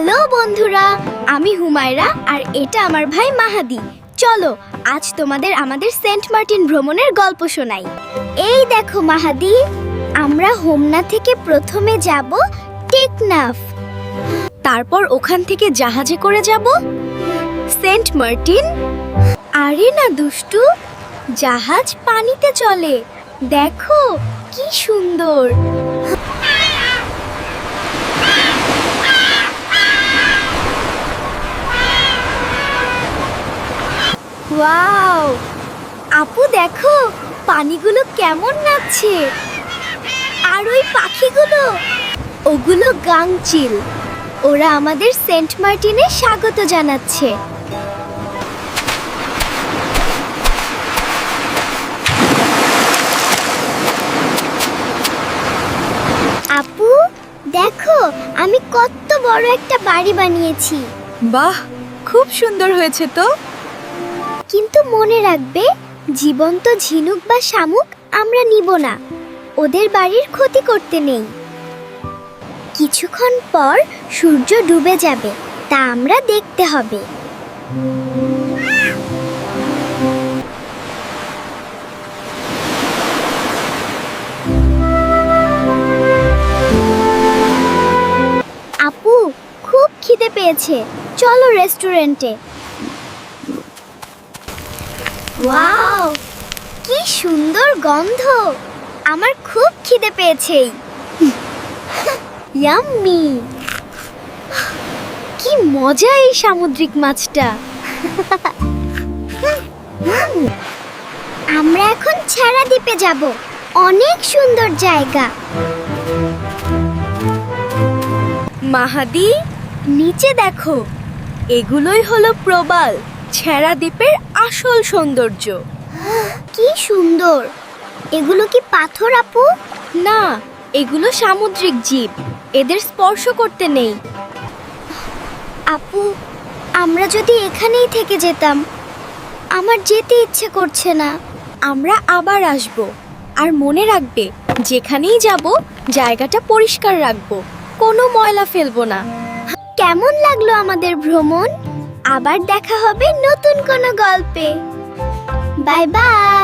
Hello বন্ধুরা, আমি হুমায়রা আর এটা আমার ভাই মাহাদি। চলো আজ তোমাদের আমাদের সেন্ট মার্টিন ভ্রমণের গল্প শোনাই। এই দেখো মাহাদি, আমরা হোমনা থেকে প্রথমে যাব টেকনাফ, তারপর ওখান থেকে জাহাজে করে যাব সেন্ট মার্টিন। আরে না দুষ্টু, জাহাজ পানিতে চলে, দেখো কি সুন্দর। ওয়াও, আপু দেখো পানিগুলো কেমন নাচছে, আর ওই পাখিগুলো, ওগুলো গাংচিল। ওরা আমাদের সেন্ট মার্টিনে স্বাগত জানাচ্ছে। আপু দেখো, আমি কত বড় একটা বাড়ি বানিয়েছি। বাহ, খুব সুন্দর হয়েছে তো। কিন্তু মনে রাখবে, জীবন্ত ঝিনুক বা শামুক আমরা নিব না, ওদের বাড়ির ক্ষতি করতে নেই। কিছুক্ষণ পর সূর্য ডুবে যাবে, তা আমরা দেখতে হবে। আপু খুব খিদে পেয়েছে, চলো রেস্টুরেন্টে। ওয়াও, কি সুন্দর গন্ধ, আমার খুব খিদে পেয়েছে। ইয়াম্মি, কি মজা এই সামুদ্রিক মাছটা। আমরা এখন ছেড়া দ্বীপে যাব, অনেক সুন্দর জায়গা। মাহাদি, নিচে দেখো, এগুলোই হলো প্রবাল ছেড়া দ্বীপের আসল সৌন্দর্য। কি সুন্দর, এগুলো কি পাথর আপু? না, এগুলো সামুদ্রিক জীব, এদের স্পর্শ করতে নেই। আপু, আমরা যদি এখানেই থেকে যেতাম, আমার যেতে ইচ্ছে করছে না। আমরা আবার আসব, আর মনে রাখবে যেখানেই যাব জায়গাটা পরিষ্কার রাখবো, কোনো ময়লা ফেলবো না। কেমন লাগলো আমাদের ভ্রমণ? আবার দেখা হবে নতুন কোনো গল্পে। Bye bye.